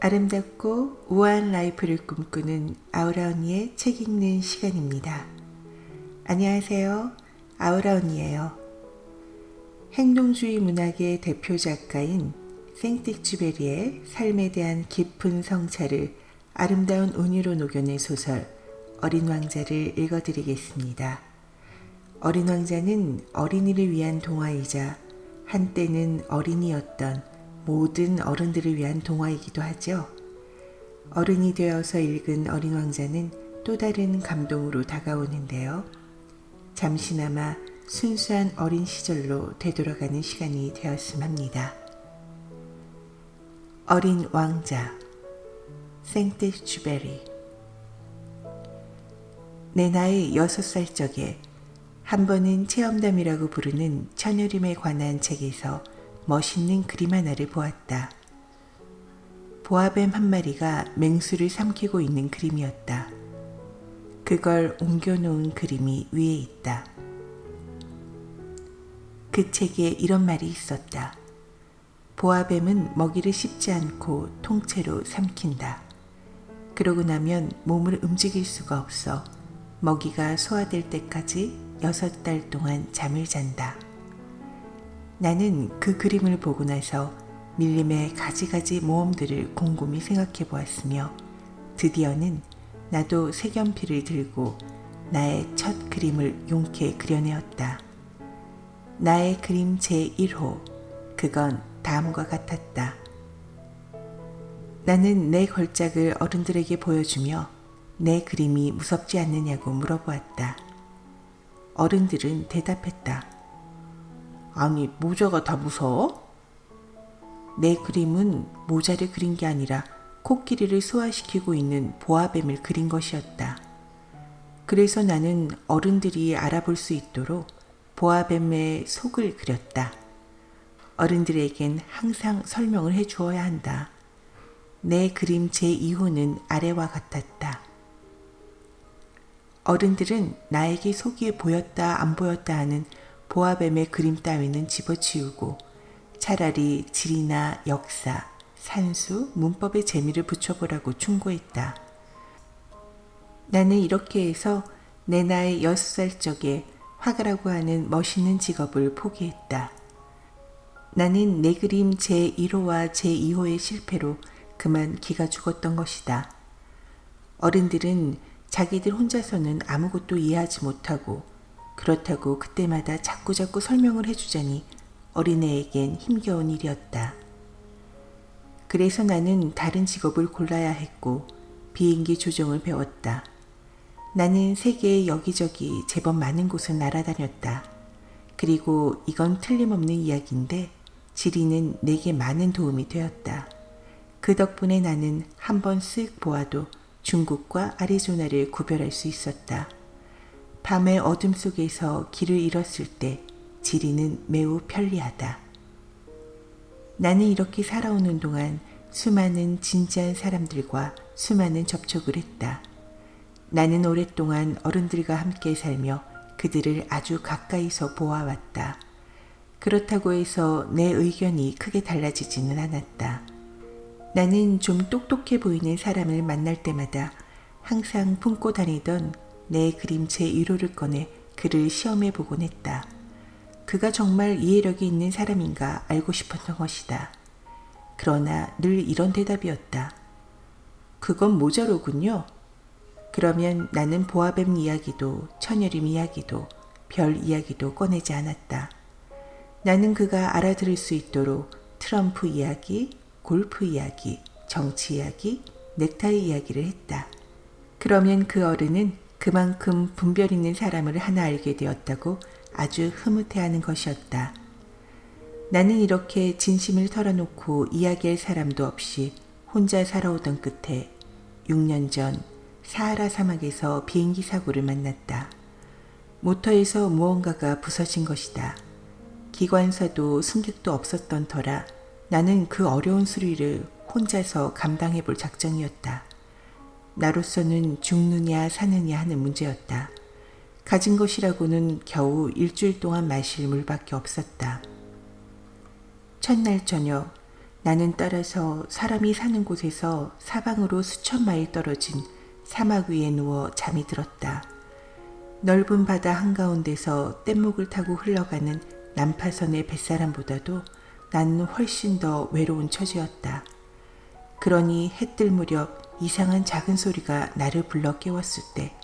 아름답고 우아한 라이프를 꿈꾸는 아우라 언니의 책 읽는 시간입니다. 안녕하세요. 아우라 언니예요. 행동주의 문학의 대표 작가인 생텍쥐베리의 삶에 대한 깊은 성찰을 아름다운 운유로 녹여낸 소설 어린 왕자를 읽어드리겠습니다. 어린 왕자는 어린이를 위한 동화이자 한때는 어린이였던 모든 어른들을 위한 동화이기도 하죠. 어른이 되어서 읽은 어린 왕자는 또 다른 감동으로 다가오는데요. 잠시나마 순수한 어린 시절로 되돌아가는 시간이 되었음 합니다. 어린 왕자 생텍쥐베리. 내 나이 6살 적에 한 번은 체험담이라고 부르는 천여림에 관한 책에서 멋있는 그림 하나를 보았다. 보아뱀 한 마리가 맹수를 삼키고 있는 그림이었다. 그걸 옮겨놓은 그림이 위에 있다. 그 책에 이런 말이 있었다. 보아뱀은 먹이를 씹지 않고 통째로 삼킨다. 그러고 나면 몸을 움직일 수가 없어 먹이가 소화될 때까지 6달 동안 잠을 잔다. 나는 그 그림을 보고 나서 밀림의 가지가지 모험들을 곰곰이 생각해 보았으며 드디어는 나도 색연필을 들고 나의 첫 그림을 용케 그려내었다. 나의 그림 제1호, 그건 다음과 같았다. 나는 내 걸작을 어른들에게 보여주며 내 그림이 무섭지 않느냐고 물어보았다. 어른들은 대답했다. 아니, 모자가 다 무서워? 내 그림은 모자를 그린 게 아니라 코끼리를 소화시키고 있는 보아뱀을 그린 것이었다. 그래서 나는 어른들이 알아볼 수 있도록 보아뱀의 속을 그렸다. 어른들에겐 항상 설명을 해 주어야 한다. 내 그림 제2호는 아래와 같았다. 어른들은 나에게 속이 보였다 안 보였다 하는 보아뱀의 그림 따위는 집어치우고 차라리 지리나 역사, 산수, 문법의 재미를 붙여보라고 충고했다. 나는 이렇게 해서 내 나이 6살 적에 화가라고 하는 멋있는 직업을 포기했다. 나는 내 그림 제1호와 제2호의 실패로 그만 기가 죽었던 것이다. 어른들은 자기들 혼자서는 아무것도 이해하지 못하고 그렇다고 그때마다 자꾸자꾸 설명을 해주자니 어린애에겐 힘겨운 일이었다. 그래서 나는 다른 직업을 골라야 했고 비행기 조종을 배웠다. 나는 세계의 여기저기 제법 많은 곳을 날아다녔다. 그리고 이건 틀림없는 이야기인데 지리는 내게 많은 도움이 되었다. 그 덕분에 나는 한번 쓱 보아도 중국과 아리조나를 구별할 수 있었다. 밤의 어둠 속에서 길을 잃었을 때 지리는 매우 편리하다. 나는 이렇게 살아오는 동안 수많은 진지한 사람들과 수많은 접촉을 했다. 나는 오랫동안 어른들과 함께 살며 그들을 아주 가까이서 보아왔다. 그렇다고 해서 내 의견이 크게 달라지지는 않았다. 나는 좀 똑똑해 보이는 사람을 만날 때마다 항상 품고 다니던 내 그림 제1호를 꺼내 그를 시험해 보곤 했다. 그가 정말 이해력이 있는 사람인가 알고 싶었던 것이다. 그러나 늘 이런 대답이었다. 그건 모자로군요. 그러면 나는 보아뱀 이야기도 천여림 이야기도 별 이야기도 꺼내지 않았다. 나는 그가 알아들을 수 있도록 트럼프 이야기, 골프 이야기, 정치 이야기, 넥타이 이야기를 했다. 그러면 그 어른은 그만큼 분별 있는 사람을 하나 알게 되었다고 아주 흐뭇해하는 것이었다. 나는 이렇게 진심을 털어놓고 이야기할 사람도 없이 혼자 살아오던 끝에 6년 전 사하라 사막에서 비행기 사고를 만났다. 모터에서 무언가가 부서진 것이다. 기관사도 승객도 없었던 터라 나는 그 어려운 수리를 혼자서 감당해 볼 작정이었다. 나로서는 죽느냐 사느냐 하는 문제였다. 가진 것이라고는 겨우 일주일 동안 마실 물밖에 없었다. 첫날 저녁 나는 따라서 사람이 사는 곳에서 사방으로 수천 마일 떨어진 사막 위에 누워 잠이 들었다. 넓은 바다 한가운데서 뗏목을 타고 흘러가는 난파선의 뱃사람보다도 나는 훨씬 더 외로운 처지였다. 그러니 해 뜰 무렵 이상한 작은 소리가 나를 불러 깨웠을 때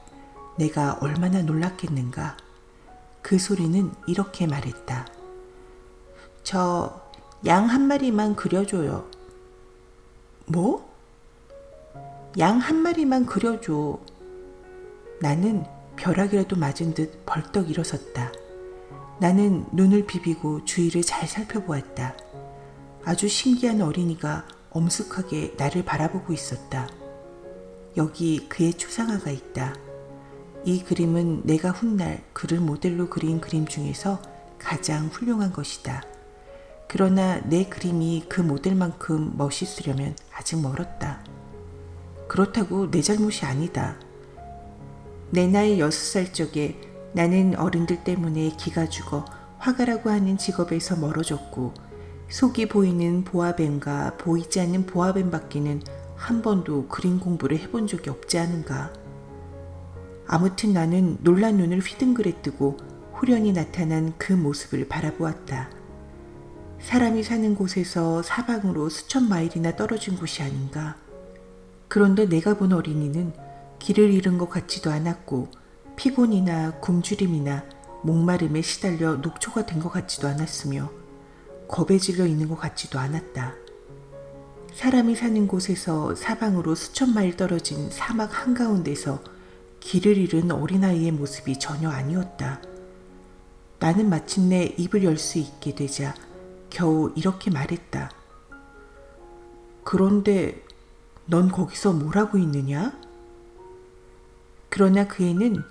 내가 얼마나 놀랐겠는가. 그 소리는 이렇게 말했다. 저 양 한 마리만 그려줘요. 뭐? 양 한 마리만 그려줘. 나는 벼락이라도 맞은 듯 벌떡 일어섰다. 나는 눈을 비비고 주위를 잘 살펴보았다. 아주 신기한 어린이가 엄숙하게 나를 바라보고 있었다. 여기 그의 초상화가 있다. 이 그림은 내가 훗날 그를 모델로 그린 그림 중에서 가장 훌륭한 것이다. 그러나 내 그림이 그 모델만큼 멋있으려면 아직 멀었다. 그렇다고 내 잘못이 아니다. 내 나이 6살 적에 나는 어른들 때문에 기가 죽어 화가라고 하는 직업에서 멀어졌고 속이 보이는 보아뱀과 보이지 않는 보아뱀 밖에는 한 번도 그림 공부를 해본 적이 없지 않은가. 아무튼 나는 놀란 눈을 휘둥그레 뜨고 후련히 나타난 그 모습을 바라보았다. 사람이 사는 곳에서 사방으로 수천 마일이나 떨어진 곳이 아닌가. 그런데 내가 본 어린이는 길을 잃은 것 같지도 않았고 피곤이나 굶주림이나 목마름에 시달려 녹초가 된 것 같지도 않았으며 겁에 질려 있는 것 같지도 않았다. 사람이 사는 곳에서 사방으로 수천 마일 떨어진 사막 한가운데서 길을 잃은 어린아이의 모습이 전혀 아니었다. 나는 마침내 입을 열 수 있게 되자 겨우 이렇게 말했다. 그런데 넌 거기서 뭘 하고 있느냐? 그러나 그 애는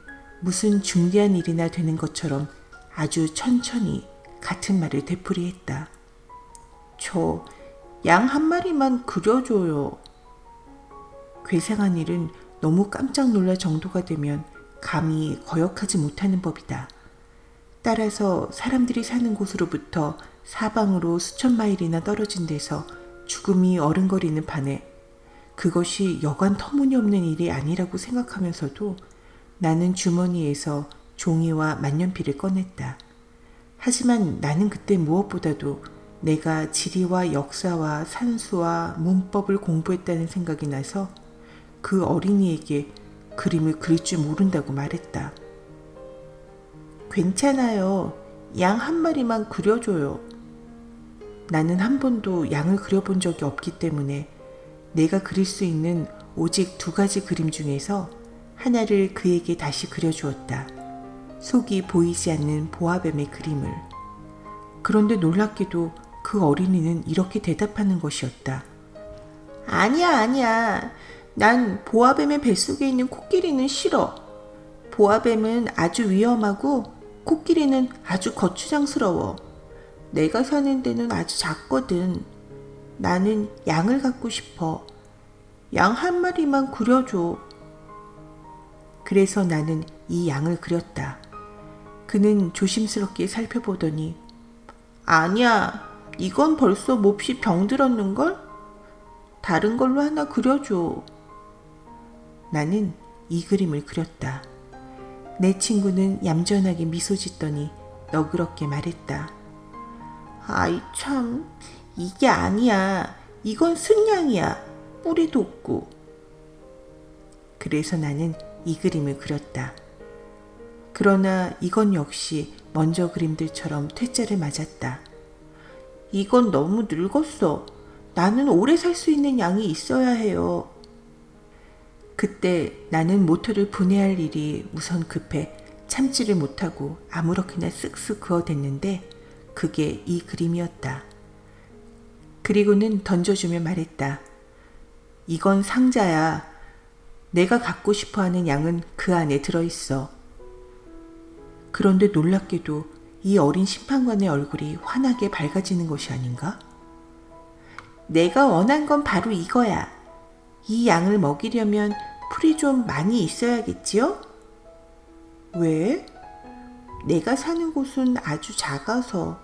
무슨 중대한 일이나 되는 것처럼 아주 천천히 같은 말을 되풀이했다. 저 양 한 마리만 그려줘요. 괴상한 일은 너무 깜짝 놀랄 정도가 되면 감히 거역하지 못하는 법이다. 따라서 사람들이 사는 곳으로부터 사방으로 수천 마일이나 떨어진 데서 죽음이 어른거리는 판에 그것이 여간 터무니없는 일이 아니라고 생각하면서도 나는 주머니에서 종이와 만년필을 꺼냈다. 하지만 나는 그때 무엇보다도 내가 지리와 역사와 산수와 문법을 공부했다는 생각이 나서 그 어린이에게 그림을 그릴 줄 모른다고 말했다. 괜찮아요. 양 한 마리만 그려줘요. 나는 한 번도 양을 그려본 적이 없기 때문에 내가 그릴 수 있는 오직 2가지 그림 중에서 하나를 그에게 다시 그려주었다. 속이 보이지 않는 보아뱀의 그림을. 그런데 놀랍게도 그 어린이는 이렇게 대답하는 것이었다. 아니야. 난 보아뱀의 뱃속에 있는 코끼리는 싫어. 보아뱀은 아주 위험하고 코끼리는 아주 거추장스러워. 내가 사는 데는 아주 작거든. 나는 양을 갖고 싶어. 양 한 마리만 그려줘. 그래서 나는 이 양을 그렸다. 그는 조심스럽게 살펴보더니 아니야, 이건 벌써 몹시 병들었는걸? 다른 걸로 하나 그려줘. 나는 이 그림을 그렸다. 내 친구는 얌전하게 미소 짓더니 너그럽게 말했다. 아이 참, 이게 아니야. 이건 순양이야. 뿌리도 없고. 그래서 나는 이 그림을 그렸다. 그러나 이건 역시 먼저 그림들처럼 퇴짜를 맞았다. 이건 너무 늙었어. 나는 오래 살 수 있는 양이 있어야 해요. 그때 나는 모터를 분해할 일이 우선 급해 참지를 못하고 아무렇게나 쓱쓱 그어댔는데 그게 이 그림이었다. 그리고는 던져주며 말했다. 이건 상자야. 내가 갖고 싶어하는 양은 그 안에 들어있어. 그런데 놀랍게도 이 어린 심판관의 얼굴이 환하게 밝아지는 것이 아닌가? 내가 원한 건 바로 이거야. 이 양을 먹이려면 풀이 좀 많이 있어야겠지요? 왜? 내가 사는 곳은 아주 작아서.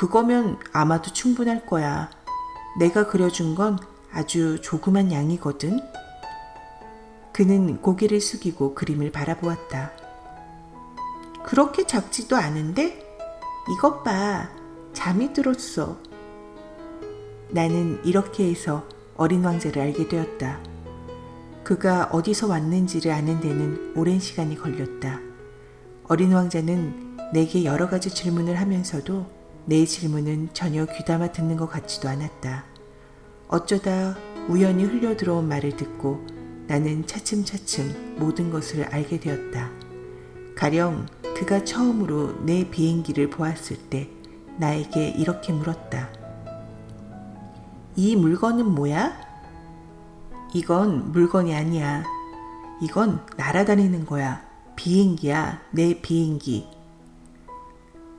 그거면 아마도 충분할 거야. 내가 그려준 건 아주 조그만 양이거든. 그는 고개를 숙이고 그림을 바라보았다. 그렇게 작지도 않은데? 이것 봐. 잠이 들었어. 나는 이렇게 해서 어린 왕자를 알게 되었다. 그가 어디서 왔는지를 아는 데는 오랜 시간이 걸렸다. 어린 왕자는 내게 여러 가지 질문을 하면서도 내 질문은 전혀 귀담아 듣는 것 같지도 않았다. 어쩌다 우연히 흘려들어온 말을 듣고 나는 차츰차츰 모든 것을 알게 되었다. 가령 그가 처음으로 내 비행기를 보았을 때 나에게 이렇게 물었다. 이 물건은 뭐야? 이건 물건이 아니야. 이건 날아다니는 거야. 비행기야, 내 비행기.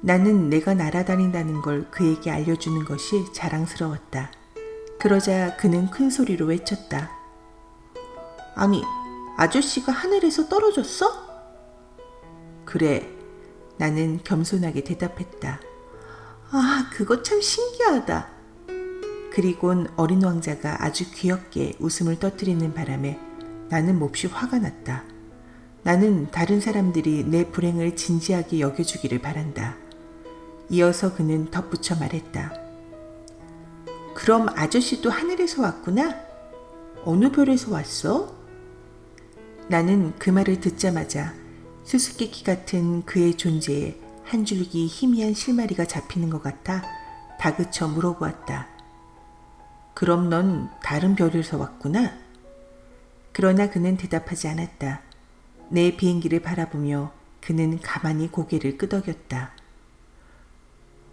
나는 내가 날아다닌다는 걸 그에게 알려주는 것이 자랑스러웠다. 그러자 그는 큰 소리로 외쳤다. 아니, 아저씨가 하늘에서 떨어졌어? 그래, 나는 겸손하게 대답했다. 아, 그거 참 신기하다. 그리곤 어린 왕자가 아주 귀엽게 웃음을 터뜨리는 바람에 나는 몹시 화가 났다. 나는 다른 사람들이 내 불행을 진지하게 여겨주기를 바란다. 이어서 그는 덧붙여 말했다. 그럼 아저씨도 하늘에서 왔구나? 어느 별에서 왔어? 나는 그 말을 듣자마자 수수께끼 같은 그의 존재에 한 줄기 희미한 실마리가 잡히는 것 같아 다그쳐 물어보았다. 그럼 넌 다른 별에서 왔구나? 그러나 그는 대답하지 않았다. 내 비행기를 바라보며 그는 가만히 고개를 끄덕였다.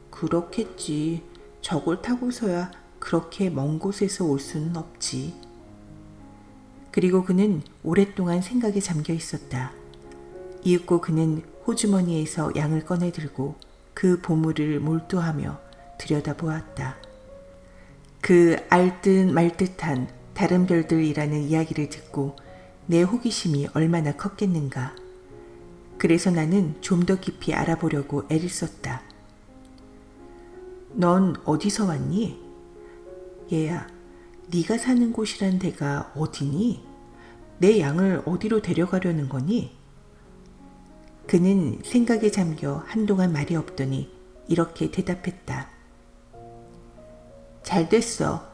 그렇겠지. 저걸 타고서야 그렇게 먼 곳에서 올 수는 없지. 그리고 그는 오랫동안 생각에 잠겨 있었다. 이윽고 그는 호주머니에서 양을 꺼내 들고 그 보물을 몰두하며 들여다보았다. 그 알듯 말듯한 다른 별들이라는 이야기를 듣고 내 호기심이 얼마나 컸겠는가. 그래서 나는 좀 더 깊이 알아보려고 애를 썼다. 넌 어디서 왔니? 얘야, 네가 사는 곳이란 데가 어디니? 내 양을 어디로 데려가려는 거니? 그는 생각에 잠겨 한동안 말이 없더니 이렇게 대답했다. 잘 됐어.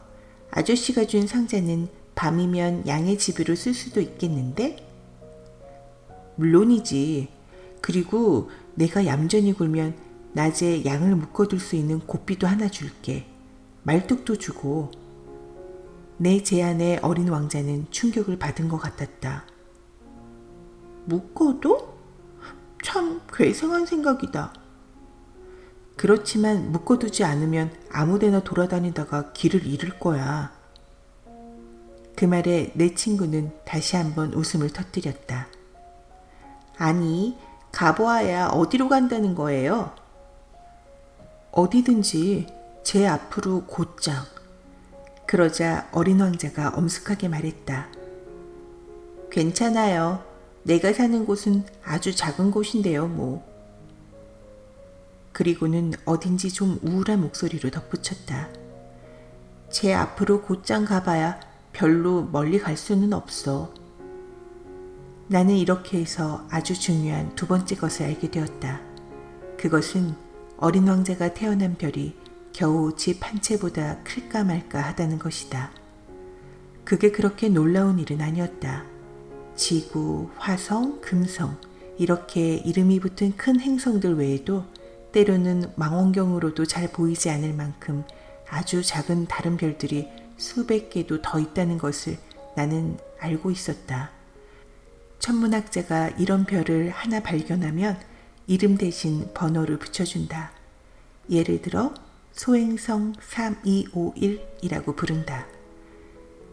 아저씨가 준 상자는 밤이면 양의 집으로 쓸 수도 있겠는데? 물론이지. 그리고 내가 얌전히 굴면 낮에 양을 묶어둘 수 있는 고삐도 하나 줄게. 말뚝도 주고. 내 제안에 어린 왕자는 충격을 받은 것 같았다. 묶어도? 참 괴상한 생각이다. 그렇지만 묶어두지 않으면 아무데나 돌아다니다가 길을 잃을 거야. 그 말에 내 친구는 다시 한번 웃음을 터뜨렸다. 아니, 가보아야 어디로 간다는 거예요? 어디든지 제 앞으로 곧장. 그러자 어린 왕자가 엄숙하게 말했다. 괜찮아요. 내가 사는 곳은 아주 작은 곳인데요, 뭐. 그리고는 어딘지 좀 우울한 목소리로 덧붙였다. 제 앞으로 곧장 가봐야 별로 멀리 갈 수는 없어. 나는 이렇게 해서 아주 중요한 두 번째 것을 알게 되었다. 그것은 어린 왕자가 태어난 별이 겨우 집 한 채보다 클까 말까 하다는 것이다. 그게 그렇게 놀라운 일은 아니었다. 지구, 화성, 금성 이렇게 이름이 붙은 큰 행성들 외에도 때로는 망원경으로도 잘 보이지 않을 만큼 아주 작은 다른 별들이 수백 개도 더 있다는 것을 나는 알고 있었다. 천문학자가 이런 별을 하나 발견하면 이름 대신 번호를 붙여준다. 예를 들어 소행성 3251이라고 부른다.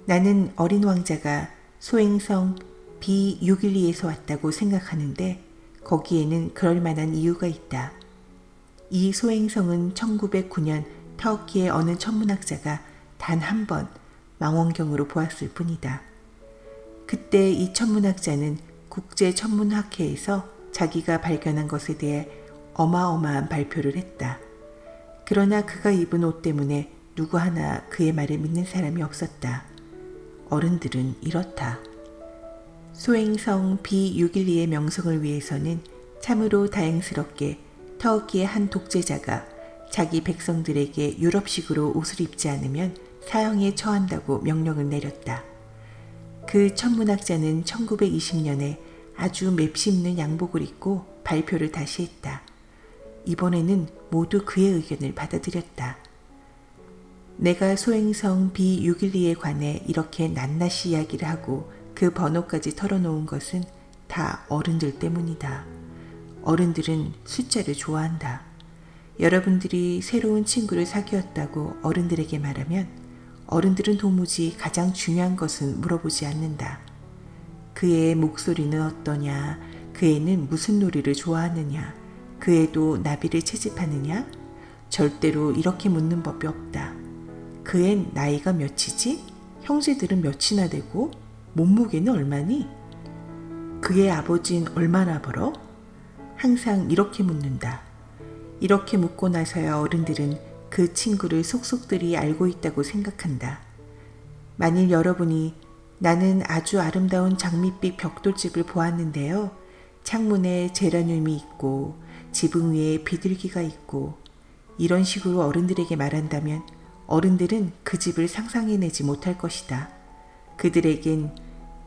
나는 어린 왕자가 소행성 B612에서 왔다고 생각하는데 거기에는 그럴 만한 이유가 있다. 이 소행성은 1909년 터키의 어느 천문학자가 단 한 번 망원경으로 보았을 뿐이다. 그때 이 천문학자는 국제천문학회에서 자기가 발견한 것에 대해 어마어마한 발표를 했다. 그러나 그가 입은 옷 때문에 누구 하나 그의 말을 믿는 사람이 없었다. 어른들은 이렇다. 소행성 B612의 명성을 위해서는 참으로 다행스럽게 터키의 한 독재자가 자기 백성들에게 유럽식으로 옷을 입지 않으면 사형에 처한다고 명령을 내렸다. 그 천문학자는 1920년에 아주 맵씹는 양복을 입고 발표를 다시 했다. 이번에는 모두 그의 의견을 받아들였다. 내가 소행성 B612에 관해 이렇게 낱낱이 이야기를 하고 그 번호까지 털어놓은 것은 다 어른들 때문이다. 어른들은 숫자를 좋아한다. 여러분들이 새로운 친구를 사귀었다고 어른들에게 말하면 어른들은 도무지 가장 중요한 것은 물어보지 않는다. 그 애의 목소리는 어떠냐, 그 애는 무슨 놀이를 좋아하느냐, 그 애도 나비를 채집하느냐? 절대로 이렇게 묻는 법이 없다. 그 앤 나이가 몇이지? 형제들은 몇이나 되고? 몸무게는 얼마니? 그의 아버지는 얼마나 벌어? 항상 이렇게 묻는다. 이렇게 묻고 나서야 어른들은 그 친구를 속속들이 알고 있다고 생각한다. 만일 여러분이 나는 아주 아름다운 장밋빛 벽돌집을 보았는데요. 창문에 제라늄이 있고 지붕 위에 비둘기가 있고 이런 식으로 어른들에게 말한다면 어른들은 그 집을 상상해내지 못할 것이다. 그들에겐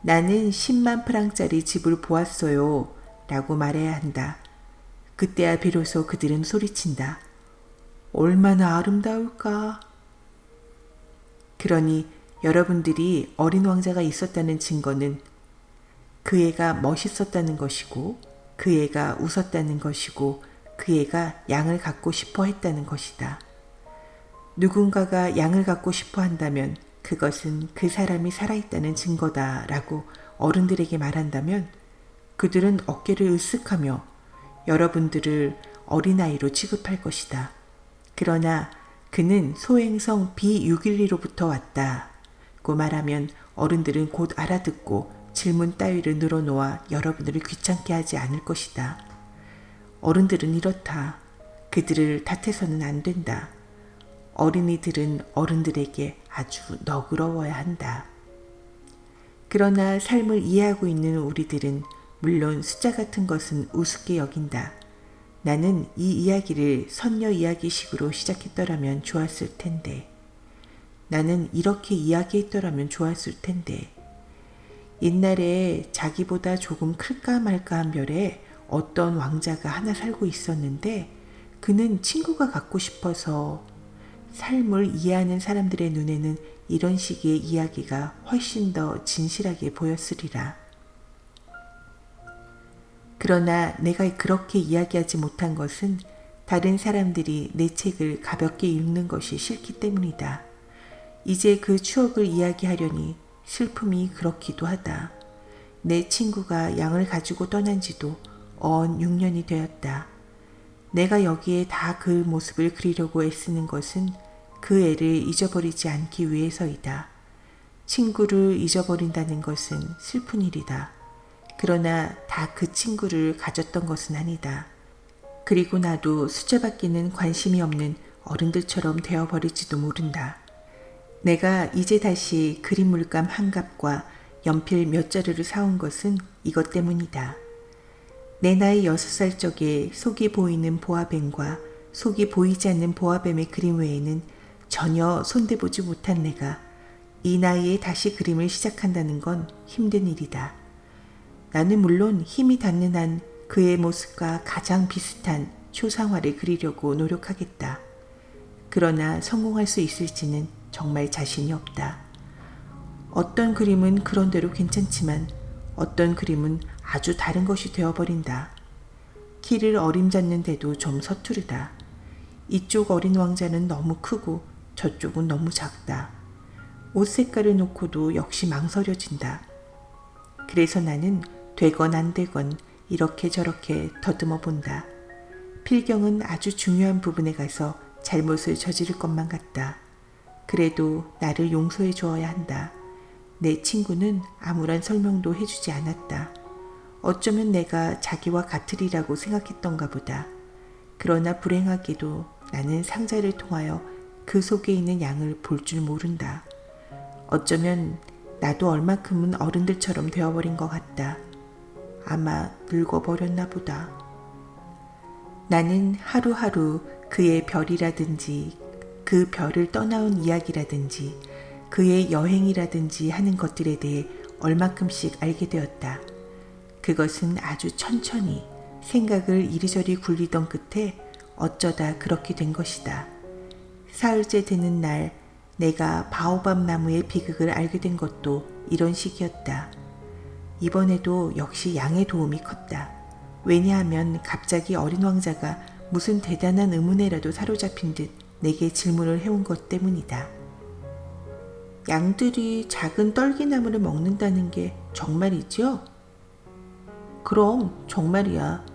나는 10만 프랑짜리 집을 보았어요 라고 말해야 한다. 그때야 비로소 그들은 소리친다. 얼마나 아름다울까? 그러니 여러분들이 어린 왕자가 있었다는 증거는 그 애가 멋있었다는 것이고 그 애가 웃었다는 것이고 그 애가 양을 갖고 싶어 했다는 것이다. 누군가가 양을 갖고 싶어 한다면 그것은 그 사람이 살아있다는 증거다 라고 어른들에게 말한다면 그들은 어깨를 으쓱하며 여러분들을 어린아이로 취급할 것이다. 그러나 그는 소행성 B612로부터 왔다고 말하면 어른들은 곧 알아듣고 질문 따위를 늘어놓아 여러분들을 귀찮게 하지 않을 것이다. 어른들은 이렇다. 그들을 탓해서는 안 된다. 어린이들은 어른들에게 아주 너그러워야 한다. 그러나 삶을 이해하고 있는 우리들은 물론 숫자 같은 것은 우습게 여긴다. 나는 이 이야기를 선녀 이야기식으로 시작했더라면 좋았을 텐데. 나는 이렇게 이야기했더라면 좋았을 텐데. 옛날에 자기보다 조금 클까 말까한 별에 어떤 왕자가 하나 살고 있었는데 그는 친구가 갖고 싶어서 삶을 이해하는 사람들의 눈에는 이런 식의 이야기가 훨씬 더 진실하게 보였으리라. 그러나 내가 그렇게 이야기하지 못한 것은 다른 사람들이 내 책을 가볍게 읽는 것이 싫기 때문이다. 이제 그 추억을 이야기하려니 슬픔이 그렇기도 하다. 내 친구가 양을 가지고 떠난 지도 언 6년이 되었다. 내가 여기에 다 그 모습을 그리려고 애쓰는 것은 그 애를 잊어버리지 않기 위해서이다. 친구를 잊어버린다는 것은 슬픈 일이다. 그러나 다 그 친구를 가졌던 것은 아니다. 그리고 나도 숫자밖에는 관심이 없는 어른들처럼 되어버릴지도 모른다. 내가 이제 다시 그림 물감 한 갑과 연필 몇 자루를 사온 것은 이것 때문이다. 내 나이 6살 적에 속이 보이는 보아뱀과 속이 보이지 않는 보아뱀의 그림 외에는 전혀 손대보지 못한 내가 이 나이에 다시 그림을 시작한다는 건 힘든 일이다. 나는 물론 힘이 닿는 한 그의 모습과 가장 비슷한 초상화를 그리려고 노력하겠다. 그러나 성공할 수 있을지는 정말 자신이 없다. 어떤 그림은 그런대로 괜찮지만 어떤 그림은 아주 다른 것이 되어버린다. 키를 어림잡는데도 좀 서투르다. 이쪽 어린 왕자는 너무 크고 저쪽은 너무 작다. 옷 색깔을 놓고도 역시 망설여진다. 그래서 나는 되건 안 되건 이렇게 저렇게 더듬어 본다. 필경은 아주 중요한 부분에 가서 잘못을 저지를 것만 같다. 그래도 나를 용서해 주어야 한다. 내 친구는 아무런 설명도 해주지 않았다. 어쩌면 내가 자기와 같으리라고 생각했던가 보다. 그러나 불행하게도 나는 상자를 통하여 그 속에 있는 양을 볼 줄 모른다. 어쩌면 나도 얼마큼은 어른들처럼 되어버린 것 같다. 아마 늙어버렸나 보다. 나는 하루하루 그의 별이라든지 그 별을 떠나온 이야기라든지 그의 여행이라든지 하는 것들에 대해 얼마큼씩 알게 되었다. 그것은 아주 천천히 생각을 이리저리 굴리던 끝에 어쩌다 그렇게 된 것이다. 사흘째 되는 날 내가 바오밥 나무의 비극을 알게 된 것도 이런 식이었다. 이번에도 역시 양의 도움이 컸다. 왜냐하면 갑자기 어린 왕자가 무슨 대단한 의문에라도 사로잡힌 듯 내게 질문을 해온 것 때문이다. 양들이 작은 떨기나무를 먹는다는 게 정말이죠? 그럼 정말이야.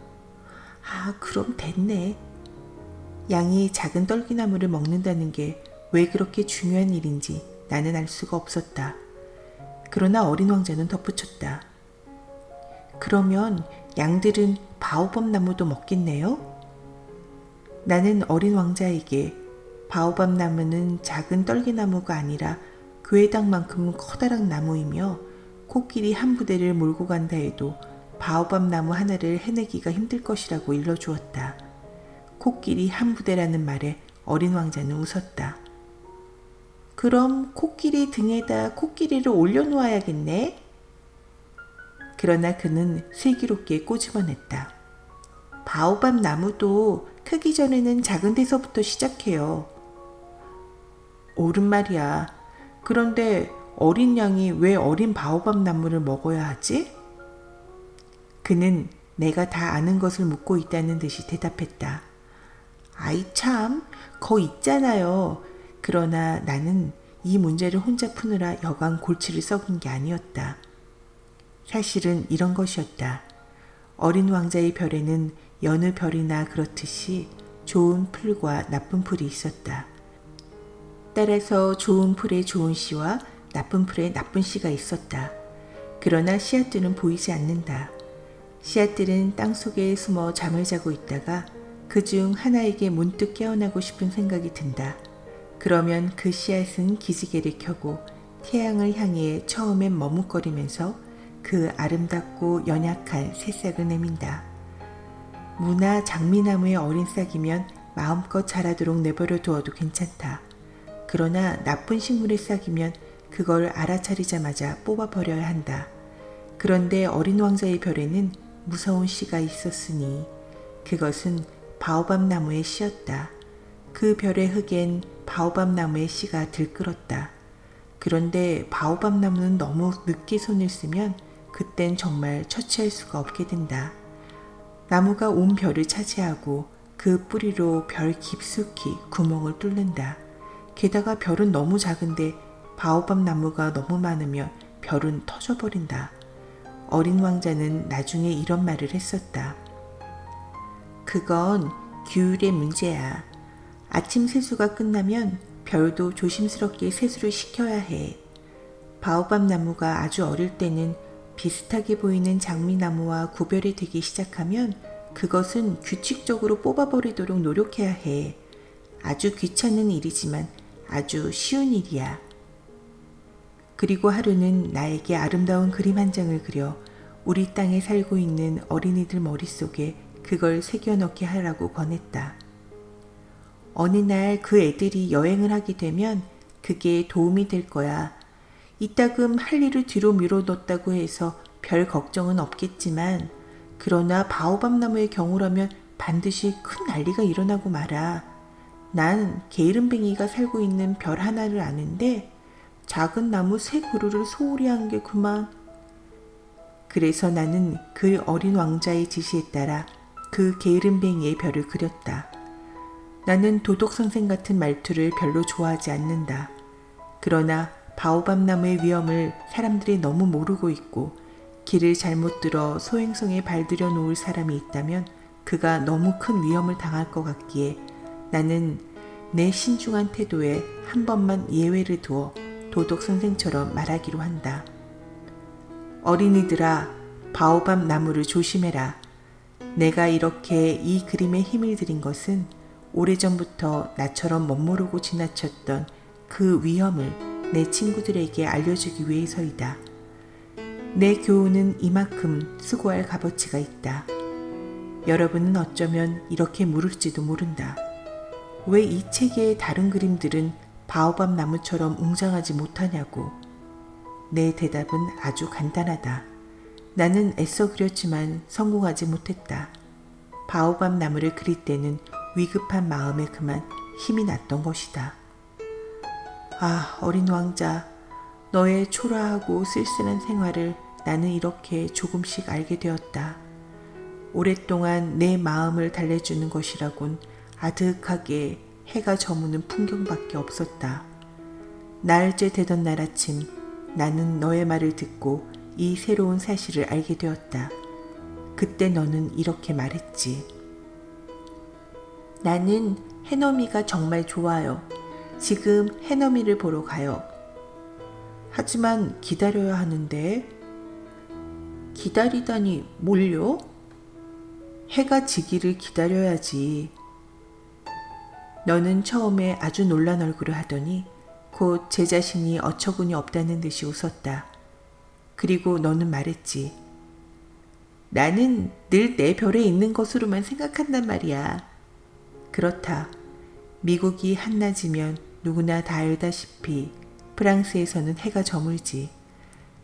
아, 그럼 됐네. 양이 작은 떨기나무를 먹는다는 게 왜 그렇게 중요한 일인지 나는 알 수가 없었다. 그러나 어린 왕자는 덧붙였다. 그러면 양들은 바오밥 나무도 먹겠네요? 나는 어린 왕자에게 바오밥 나무는 작은 떨기나무가 아니라 교회당만큼 커다란 나무이며 코끼리 한 부대를 몰고 간다 해도 바오밥 나무 하나를 해내기가 힘들 것이라고 일러주었다. 코끼리 한 부대라는 말에 어린 왕자는 웃었다. 그럼 코끼리 등에다 코끼리를 올려놓아야겠네? 그러나 그는 슬기롭게 꼬집어냈다. 바오밥 나무도 크기 전에는 작은 데서부터 시작해요. 옳은 말이야. 그런데 어린 양이 왜 어린 바오밥 나무를 먹어야 하지? 그는 내가 다 아는 것을 묻고 있다는 듯이 대답했다. 아이 참, 거 있잖아요. 그러나 나는 이 문제를 혼자 푸느라 여간 골치를 썩은 게 아니었다. 사실은 이런 것이었다. 어린 왕자의 별에는 여느 별이나 그렇듯이 좋은 풀과 나쁜 풀이 있었다. 따라서 좋은 풀에 좋은 씨와 나쁜 풀에 나쁜 씨가 있었다. 그러나 씨앗들은 보이지 않는다. 씨앗들은 땅속에 숨어 잠을 자고 있다가 그중 하나에게 문득 깨어나고 싶은 생각이 든다. 그러면 그 씨앗은 기지개를 켜고 태양을 향해 처음엔 머뭇거리면서 그 아름답고 연약한 새싹을 내민다. 무나 장미나무의 어린 싹이면 마음껏 자라도록 내버려 두어도 괜찮다. 그러나 나쁜 식물의 싹이면 그걸 알아차리자마자 뽑아버려야 한다. 그런데 어린 왕자의 별에는 무서운 씨가 있었으니 그것은 바오밥 나무의 씨였다. 그 별의 흙엔 바오밥 나무의 씨가 들끓었다. 그런데 바오밥 나무는 너무 늦게 손을 쓰면 그땐 정말 처치할 수가 없게 된다. 나무가 온 별을 차지하고 그 뿌리로 별 깊숙이 구멍을 뚫는다. 게다가 별은 너무 작은데 바오밥 나무가 너무 많으면 별은 터져버린다. 어린 왕자는 나중에 이런 말을 했었다. 그건 규율의 문제야. 아침 세수가 끝나면 별도 조심스럽게 세수를 시켜야 해. 바오밥 나무가 아주 어릴 때는 비슷하게 보이는 장미나무와 구별이 되기 시작하면 그것은 규칙적으로 뽑아버리도록 노력해야 해. 아주 귀찮은 일이지만 아주 쉬운 일이야. 그리고 하루는 나에게 아름다운 그림 한 장을 그려 우리 땅에 살고 있는 어린이들 머릿속에 그걸 새겨넣게 하라고 권했다. 어느 날 그 애들이 여행을 하게 되면 그게 도움이 될 거야. 이따금 할 일을 뒤로 미뤄뒀다고 해서 별 걱정은 없겠지만 그러나 바오밥 나무의 경우라면 반드시 큰 난리가 일어나고 말아. 난 게으름뱅이가 살고 있는 별 하나를 아는데 작은 나무 세 그루를 소홀히 한 게 그만. 그래서 나는 그 어린 왕자의 지시에 따라 그 게으름뱅이의 별을 그렸다. 나는 도덕선생 같은 말투를 별로 좋아하지 않는다. 그러나 바오밥 나무의 위험을 사람들이 너무 모르고 있고 길을 잘못 들어 소행성에 발들여 놓을 사람이 있다면 그가 너무 큰 위험을 당할 것 같기에 나는 내 신중한 태도에 한 번만 예외를 두어 도덕선생처럼 말하기로 한다. 어린이들아, 바오밥 나무를 조심해라. 내가 이렇게 이 그림에 힘을 들인 것은 오래전부터 나처럼 멋모르고 지나쳤던 그 위험을 내 친구들에게 알려주기 위해서이다. 내 교훈은 이만큼 수고할 값어치가 있다. 여러분은 어쩌면 이렇게 물을지도 모른다. 왜 이 책의 다른 그림들은 바오밥 나무처럼 웅장하지 못하냐고. 내 대답은 아주 간단하다. 나는 애써 그렸지만 성공하지 못했다. 바오밥 나무를 그릴 때는 위급한 마음에 그만 힘이 났던 것이다. 아, 어린 왕자, 너의 초라하고 쓸쓸한 생활을 나는 이렇게 조금씩 알게 되었다. 오랫동안 내 마음을 달래주는 것이라곤 아득하게 해가 저무는 풍경밖에 없었다. 나흘째 되던 날 아침, 나는 너의 말을 듣고 이 새로운 사실을 알게 되었다. 그때 너는 이렇게 말했지. 나는 해넘이가 정말 좋아요. 지금 해넘이를 보러 가요. 하지만 기다려야 하는데. 기다리다니 뭘요? 해가 지기를 기다려야지. 너는 처음에 아주 놀란 얼굴을 하더니 곧 제 자신이 어처구니 없다는 듯이 웃었다. 그리고 너는 말했지. 나는 늘 내 별에 있는 것으로만 생각한단 말이야. 그렇다. 미국이 한낮이면 누구나 다 알다시피 프랑스에서는 해가 저물지.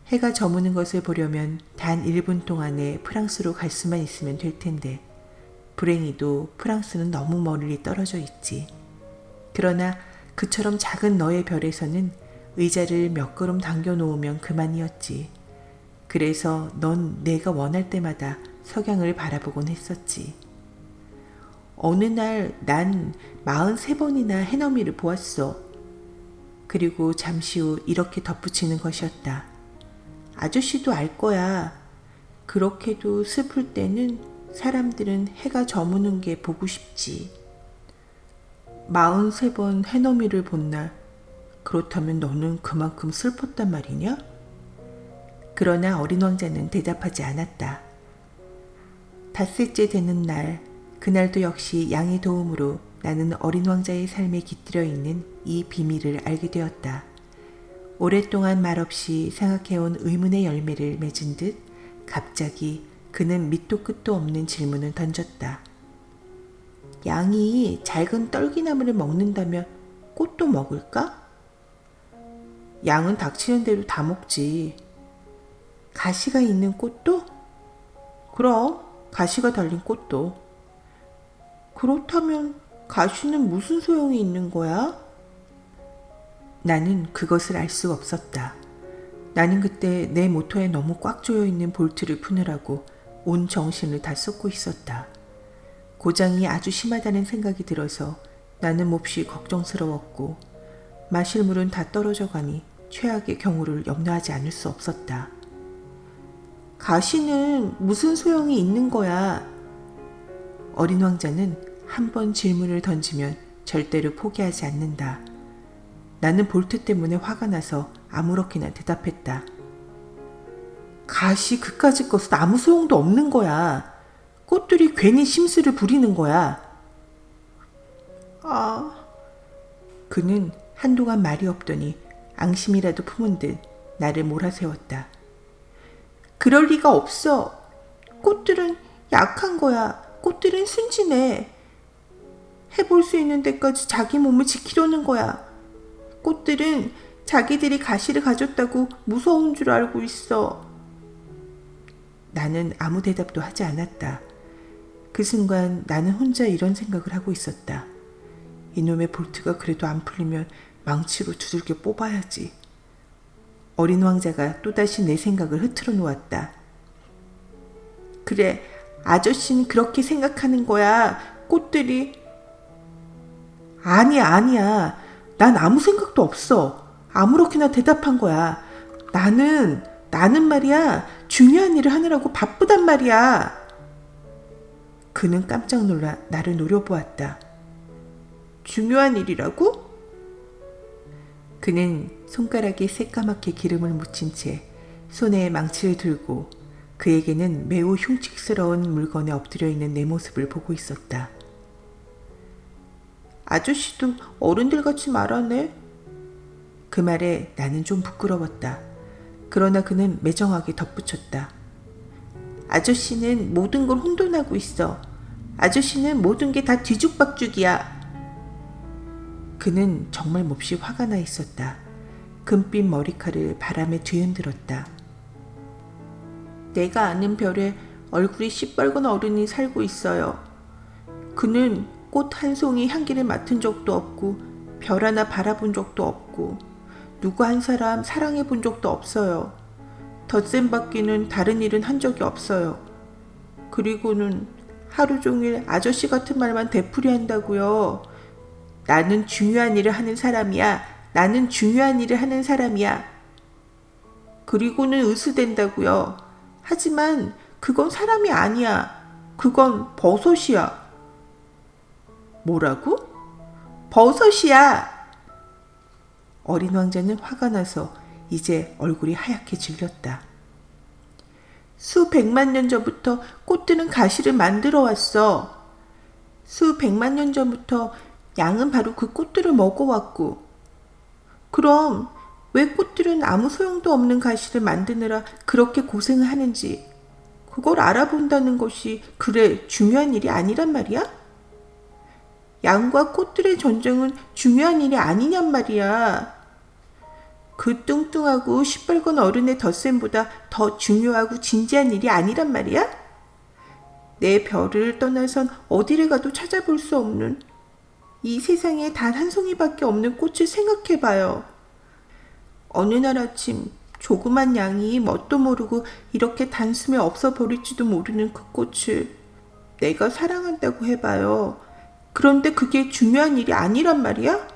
해가 저무는 것을 보려면 단 1분 동안에 프랑스로 갈 수만 있으면 될 텐데 불행히도 프랑스는 너무 멀리 떨어져 있지. 그러나 그처럼 작은 너의 별에서는 의자를 몇 걸음 당겨 놓으면 그만이었지. 그래서 넌 내가 원할 때마다 석양을 바라보곤 했었지. 어느 날 난 43번이나 해넘이를 보았어. 그리고 잠시 후 이렇게 덧붙이는 것이었다. 아저씨도 알 거야. 그렇게도 슬플 때는 사람들은 해가 저무는 게 보고 싶지. 43번 해넘이를 본 날, 그렇다면 너는 그만큼 슬펐단 말이냐? 그러나 어린 왕자는 대답하지 않았다. 닷새째 되는 날, 그날도 역시 양의 도움으로 나는 어린 왕자의 삶에 깃들여 있는 이 비밀을 알게 되었다. 오랫동안 말없이 생각해온 의문의 열매를 맺은 듯 갑자기 그는 밑도 끝도 없는 질문을 던졌다. 양이 작은 떨기나무를 먹는다면 꽃도 먹을까? 양은 닥치는 대로 다 먹지. 가시가 있는 꽃도? 그럼 가시가 달린 꽃도. 그렇다면 가시는 무슨 소용이 있는 거야? 나는 그것을 알 수 없었다. 나는 그때 내 모터에 너무 꽉 조여 있는 볼트를 푸느라고 온 정신을 다 쏟고 있었다. 고장이 아주 심하다는 생각이 들어서 나는 몹시 걱정스러웠고 마실 물은 다 떨어져 가니 최악의 경우를 염려하지 않을 수 없었다. 가시는 무슨 소용이 있는 거야? 어린 왕자는 한 번 질문을 던지면 절대로 포기하지 않는다. 나는 볼트 때문에 화가 나서 아무렇게나 대답했다. 가시 그까짓 것은 아무 소용도 없는 거야. 꽃들이 괜히 심술을 부리는 거야. 그는 한동안 말이 없더니 앙심이라도 품은 듯 나를 몰아세웠다. 그럴 리가 없어. 꽃들은 약한 거야. 꽃들은 순진해. 해볼 수 있는 데까지 자기 몸을 지키려는 거야. 꽃들은 자기들이 가시를 가졌다고 무서운 줄 알고 있어. 나는 아무 대답도 하지 않았다. 그 순간 나는 혼자 이런 생각을 하고 있었다. 이놈의 볼트가 그래도 안 풀리면 망치로 두들겨 뽑아야지. 어린 왕자가 또다시 내 생각을 흐트러 놓았다. 그래, 아저씨는 그렇게 생각하는 거야. 꽃들이. 아니야. 난 아무 생각도 없어. 아무렇게나 대답한 거야. 나는 말이야. 중요한 일을 하느라고 바쁘단 말이야. 그는 깜짝 놀라 나를 노려보았다. 중요한 일이라고? 그는 손가락에 새까맣게 기름을 묻힌 채 손에 망치를 들고 그에게는 매우 흉측스러운 물건에 엎드려 있는 내 모습을 보고 있었다. 아저씨도 어른들같이 말하네. 그 말에 나는 좀 부끄러웠다. 그러나 그는 매정하게 덧붙였다. 아저씨는 모든 걸 혼돈하고 있어. 아저씨는 모든 게 다 뒤죽박죽이야. 그는 정말 몹시 화가 나 있었다. 금빛 머리칼을 바람에 뒤흔들었다. 내가 아는 별에 얼굴이 시뻘건 어른이 살고 있어요. 그는 꽃 한 송이 향기를 맡은 적도 없고 별 하나 바라본 적도 없고 누구 한 사람 사랑해 본 적도 없어요. 덧셈 받기는 다른 일은 한 적이 없어요. 그리고는 하루 종일 아저씨 같은 말만 되풀이한다고요. 나는 중요한 일을 하는 사람이야. 나는 중요한 일을 하는 사람이야. 그리고는 으스댄다고요. 하지만 그건 사람이 아니야. 그건 버섯이야. 뭐라고? 버섯이야. 어린 왕자는 화가 나서 이제 얼굴이 하얗게 질렸다. 수백만 년 전부터 꽃들은 가시를 만들어 왔어. 수백만 년 전부터 양은 바로 그 꽃들을 먹어왔고, 그럼 왜 꽃들은 아무 소용도 없는 가시를 만드느라 그렇게 고생을 하는지 그걸 알아본다는 것이 그래 중요한 일이 아니란 말이야? 양과 꽃들의 전쟁은 중요한 일이 아니냔 말이야. 그 뚱뚱하고 시뻘건 어른의 덧셈보다 더 중요하고 진지한 일이 아니란 말이야? 내 별을 떠나선 어디를 가도 찾아볼 수 없는 이 세상에 단 한 송이밖에 없는 꽃을 생각해봐요. 어느 날 아침 조그만 양이 뭣도 모르고 이렇게 단숨에 없어버릴지도 모르는 그 꽃을 내가 사랑한다고 해봐요. 그런데 그게 중요한 일이 아니란 말이야?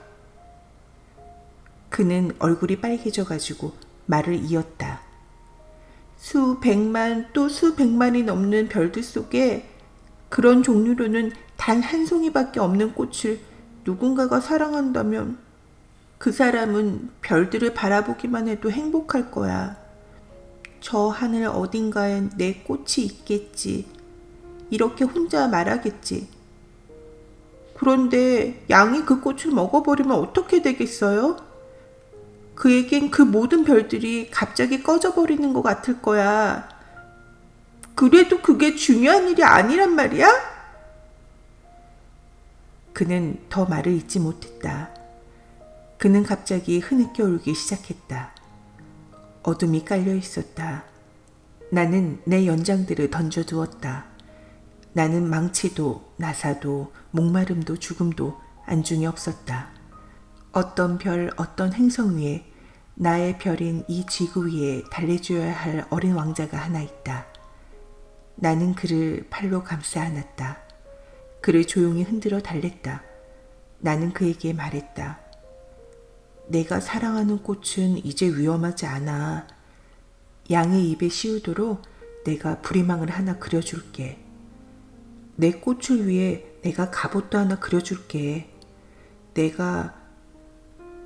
그는 얼굴이 빨개져가지고 말을 이었다. 수백만 또 수백만이 넘는 별들 속에 그런 종류로는 단 한 송이밖에 없는 꽃을 누군가가 사랑한다면 그 사람은 별들을 바라보기만 해도 행복할 거야. 저 하늘 어딘가엔 내 꽃이 있겠지. 이렇게 혼자 말하겠지. 그런데 양이 그 꽃을 먹어버리면 어떻게 되겠어요? 그에겐 그 모든 별들이 갑자기 꺼져버리는 것 같을 거야. 그래도 그게 중요한 일이 아니란 말이야? 그는 더 말을 잇지 못했다. 그는 갑자기 흐느껴 울기 시작했다. 어둠이 깔려 있었다. 나는 내 연장들을 던져두었다. 나는 망치도 나사도 목마름도 죽음도 안중에 없었다. 어떤 별 어떤 행성 위에 나의 별인 이 지구 위에 달래줘야 할 어린 왕자가 하나 있다. 나는 그를 팔로 감싸 안았다. 그를 조용히 흔들어 달랬다. 나는 그에게 말했다. 내가 사랑하는 꽃은 이제 위험하지 않아. 양의 입에 씌우도록 내가 부리망을 하나 그려줄게. 내 꽃을 위해 내가 갑옷도 하나 그려줄게.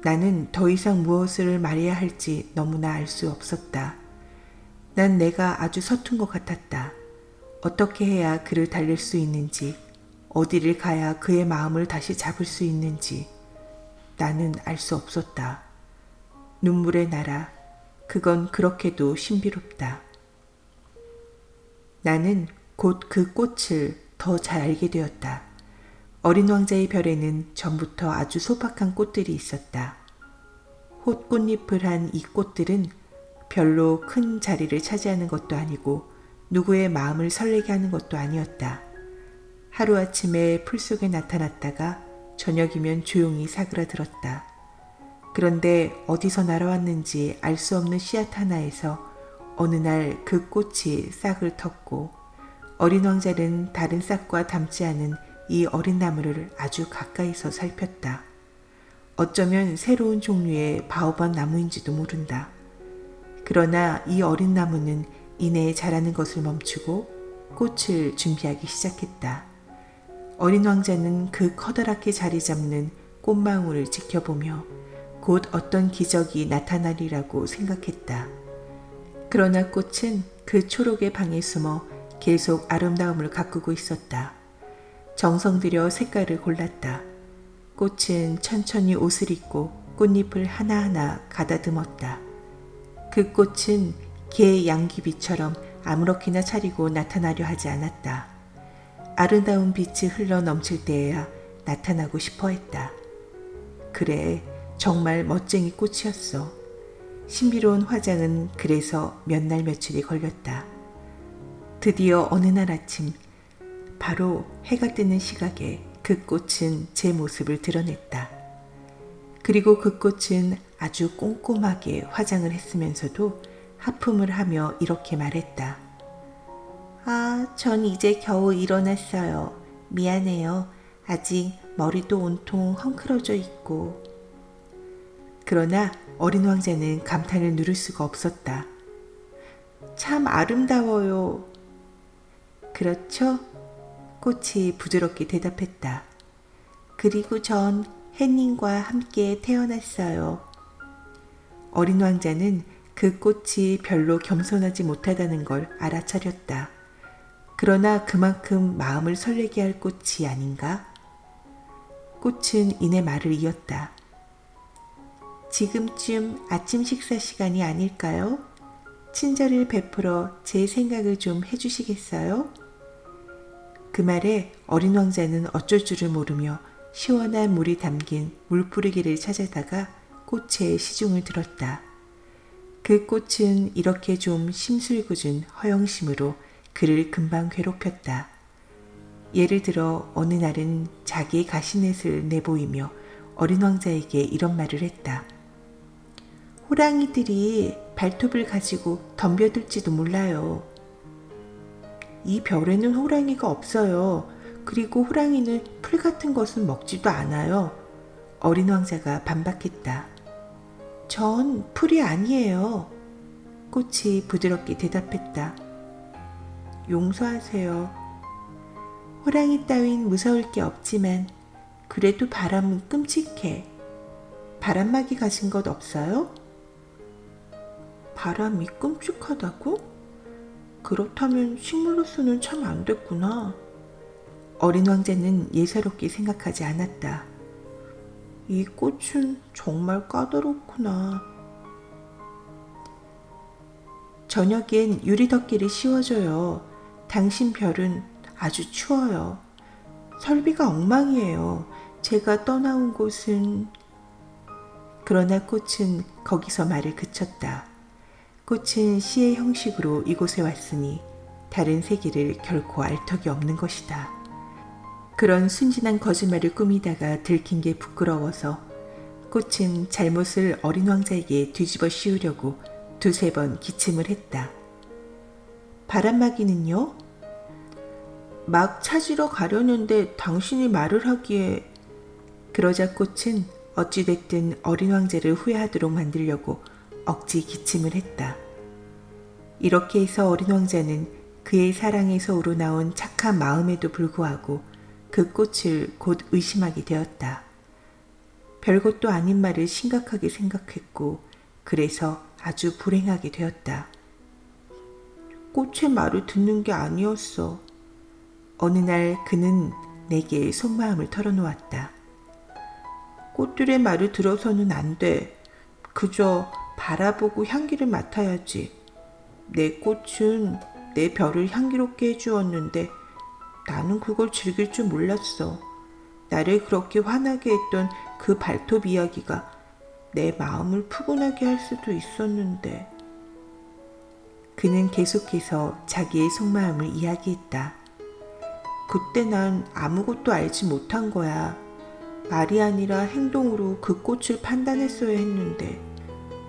나는 더 이상 무엇을 말해야 할지 너무나 알 수 없었다. 난 내가 아주 서툰 것 같았다. 어떻게 해야 그를 달랠 수 있는지, 어디를 가야 그의 마음을 다시 잡을 수 있는지 나는 알 수 없었다. 눈물의 나라, 그건 그렇게도 신비롭다. 나는 곧 그 꽃을 더 잘 알게 되었다. 어린 왕자의 별에는 전부터 아주 소박한 꽃들이 있었다. 홑 꽃잎을 한 이 꽃들은 별로 큰 자리를 차지하는 것도 아니고 누구의 마음을 설레게 하는 것도 아니었다. 하루아침에 풀 속에 나타났다가 저녁이면 조용히 사그라들었다. 그런데 어디서 날아왔는지 알 수 없는 씨앗 하나에서 어느 날 그 꽃이 싹을 텄고 어린 왕자는 다른 싹과 닮지 않은 이 어린 나무를 아주 가까이서 살폈다. 어쩌면 새로운 종류의 바오밥 나무인지도 모른다. 그러나 이 어린 나무는 이내에 자라는 것을 멈추고 꽃을 준비하기 시작했다. 어린 왕자는 그 커다랗게 자리 잡는 꽃망울을 지켜보며 곧 어떤 기적이 나타나리라고 생각했다. 그러나 꽃은 그 초록의 방에 숨어 계속 아름다움을 가꾸고 있었다. 정성 들여 색깔을 골랐다. 꽃은 천천히 옷을 입고 꽃잎을 하나하나 가다듬었다. 그 꽃은 개 양귀비처럼 아무렇게나 차리고 나타나려 하지 않았다. 아름다운 빛이 흘러 넘칠 때에야 나타나고 싶어 했다. 그래, 정말 멋쟁이 꽃이었어. 신비로운 화장은 그래서 몇 날 며칠이 걸렸다. 드디어 어느 날 아침, 바로 해가 뜨는 시각에 그 꽃은 제 모습을 드러냈다. 그리고 그 꽃은 아주 꼼꼼하게 화장을 했으면서도 하품을 하며 이렇게 말했다. 아, 전 이제 겨우 일어났어요. 미안해요. 아직 머리도 온통 헝클어져 있고. 그러나 어린 왕자는 감탄을 누를 수가 없었다. 참 아름다워요. 그렇죠? 꽃이 부드럽게 대답했다. 그리고 전 햇님과 함께 태어났어요. 어린 왕자는 그 꽃이 별로 겸손하지 못하다는 걸 알아차렸다. 그러나 그만큼 마음을 설레게 할 꽃이 아닌가? 꽃은 이내 말을 이었다. 지금쯤 아침 식사 시간이 아닐까요? 친절을 베풀어 제 생각을 좀 해주시겠어요? 그 말에 어린 왕자는 어쩔 줄을 모르며 시원한 물이 담긴 물뿌리기를 찾아다가 꽃의 시중을 들었다. 그 꽃은 이렇게 좀 심술궂은 허영심으로 그를 금방 괴롭혔다. 예를 들어 어느 날은 자기의 가시넷을 내보이며 어린 왕자에게 이런 말을 했다. 호랑이들이 발톱을 가지고 덤벼들지도 몰라요. 이 별에는 호랑이가 없어요. 그리고 호랑이는 풀 같은 것은 먹지도 않아요. 어린 왕자가 반박했다. 전 풀이 아니에요. 꽃이 부드럽게 대답했다. 용서하세요. 호랑이 따윈 무서울 게 없지만 그래도 바람은 끔찍해. 바람막이 가진 것 없어요? 바람이 끔찍하다고? 그렇다면 식물로서는 참 안 됐구나. 어린 왕자는 예사롭게 생각하지 않았다. 이 꽃은 정말 까다롭구나. 저녁엔 유리덮개를 씌워줘요. 당신 별은 아주 추워요. 설비가 엉망이에요. 제가 떠나온 곳은... 그러나 꽃은 거기서 말을 그쳤다. 꽃은 시의 형식으로 이곳에 왔으니 다른 세계를 결코 알 턱이 없는 것이다. 그런 순진한 거짓말을 꾸미다가 들킨 게 부끄러워서 꽃은 잘못을 어린 왕자에게 뒤집어 씌우려고 두세 번 기침을 했다. 바람막이는요? 막 찾으러 가려는데 당신이 말을 하기에... 그러자 꽃은 어찌됐든 어린 왕자를 후회하도록 만들려고 억지 기침을 했다. 이렇게 해서 어린 왕자는 그의 사랑에서 우러나온 착한 마음에도 불구하고 그 꽃을 곧 의심하게 되었다. 별것도 아닌 말을 심각하게 생각했고 그래서 아주 불행하게 되었다. 꽃의 말을 듣는 게 아니었어. 어느 날 그는 내게 속마음을 털어놓았다. 꽃들의 말을 들어서는 안 돼. 그저 바라보고 향기를 맡아야지. 내 꽃은 내 별을 향기롭게 해주었는데 나는 그걸 즐길 줄 몰랐어. 나를 그렇게 화나게 했던 그 발톱 이야기가 내 마음을 푸근하게 할 수도 있었는데. 그는 계속해서 자기의 속마음을 이야기했다. 그때 난 아무것도 알지 못한 거야. 말이 아니라 행동으로 그 꽃을 판단했어야 했는데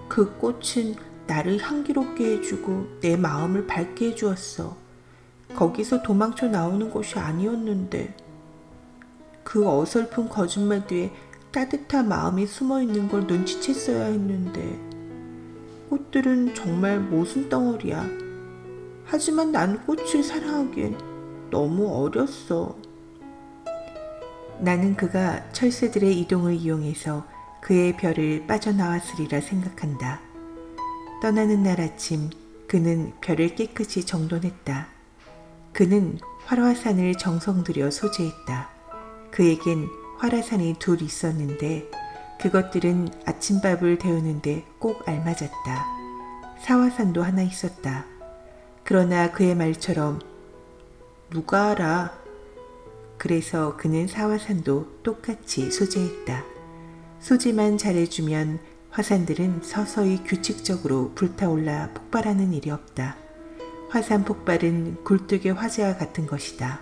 그 꽃은 나를 향기롭게 해주고 내 마음을 밝게 해주었어. 거기서 도망쳐 나오는 것이 아니었는데 그 어설픈 거짓말 뒤에 따뜻한 마음이 숨어있는 걸 눈치챘어야 했는데 꽃들은 정말 모순 덩어리야. 하지만 난 꽃을 사랑하기엔 너무 어렸어. 나는 그가 철새들의 이동을 이용해서 그의 별을 빠져나왔으리라 생각한다. 떠나는 날 아침 그는 별을 깨끗이 정돈했다. 그는 활화산을 정성 들여 소재했다. 그에겐 활화산이 둘 있었는데 그것들은 아침밥을 데우는데 꼭 알맞았다. 사화산도 하나 있었다. 그러나 그의 말처럼 누가 알아? 그래서 그는 사화산도 똑같이 소재했다. 소지만 잘해주면 화산들은 서서히 규칙적으로 불타올라 폭발하는 일이 없다. 화산 폭발은 굴뚝의 화재와 같은 것이다.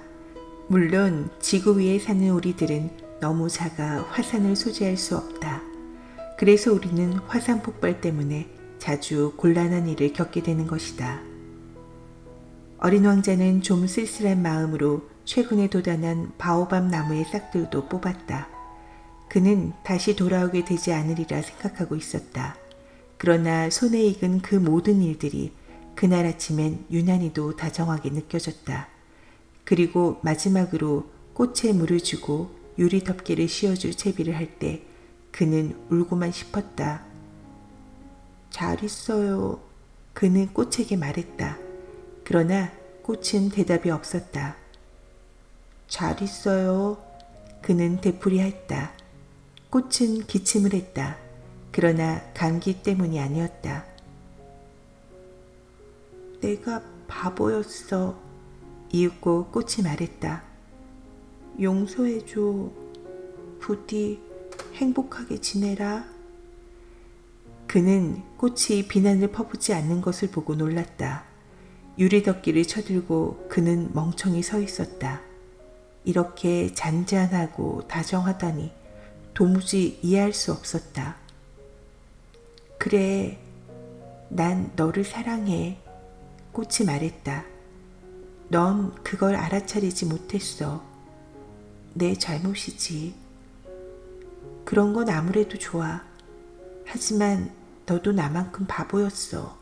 물론 지구 위에 사는 우리들은 너무 작아 화산을 소지할 수 없다. 그래서 우리는 화산 폭발 때문에 자주 곤란한 일을 겪게 되는 것이다. 어린 왕자는 좀 쓸쓸한 마음으로 최근에 돋아난 바오밥 나무의 싹들도 뽑았다. 그는 다시 돌아오게 되지 않으리라 생각하고 있었다. 그러나 손에 익은 그 모든 일들이 그날 아침엔 유난히도 다정하게 느껴졌다. 그리고 마지막으로 꽃에 물을 주고 유리 덮개를 씌워줄 채비를 할 때 그는 울고만 싶었다. 잘 있어요. 그는 꽃에게 말했다. 그러나 꽃은 대답이 없었다. 잘 있어요. 그는 되풀이했다. 꽃은 기침을 했다. 그러나 감기 때문이 아니었다. 내가 바보였어. 이윽고 꽃이 말했다. 용서해줘. 부디 행복하게 지내라. 그는 꽃이 비난을 퍼붓지 않는 것을 보고 놀랐다. 유리덮개를 쳐들고 그는 멍청이 서 있었다. 이렇게 잔잔하고 다정하다니 도무지 이해할 수 없었다. 그래, 난 너를 사랑해. 꽃이 말했다. 넌 그걸 알아차리지 못했어. 내 잘못이지. 그런 건 아무래도 좋아. 하지만 너도 나만큼 바보였어.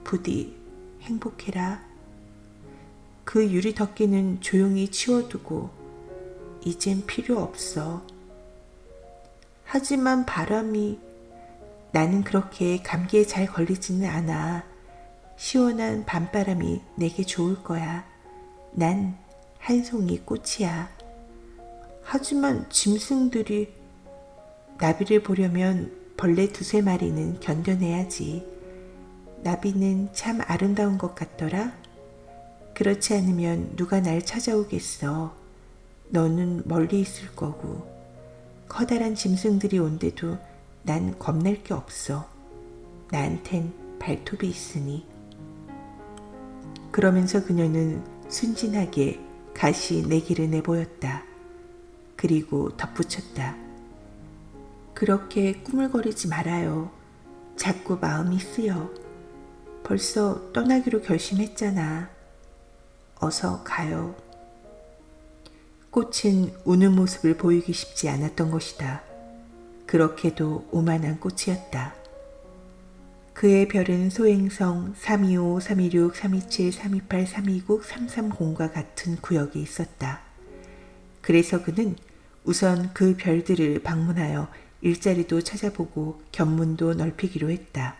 부디 행복해라. 그 유리 덮개는 조용히 치워두고 이젠 필요 없어. 하지만 바람이... 나는 그렇게 감기에 잘 걸리지는 않아. 시원한 밤바람이 내게 좋을 거야. 난 한 송이 꽃이야. 하지만 짐승들이... 나비를 보려면 벌레 두세 마리는 견뎌내야지. 나비는 참 아름다운 것 같더라. 그렇지 않으면 누가 날 찾아오겠어. 너는 멀리 있을 거고. 커다란 짐승들이 온데도 난 겁낼 게 없어. 나한텐 발톱이 있으니. 그러면서 그녀는 순진하게 가시 내기를 내보였다. 그리고 덧붙였다. 그렇게 꾸물거리지 말아요. 자꾸 마음이 쓰여. 벌써 떠나기로 결심했잖아. 어서 가요. 꽃은 우는 모습을 보이기 쉽지 않았던 것이다. 그렇게도 오만한 꽃이었다. 그의 별은 소행성 325, 326, 327, 328, 329, 330과 같은 구역에 있었다. 그래서 그는 우선 그 별들을 방문하여 일자리도 찾아보고 견문도 넓히기로 했다.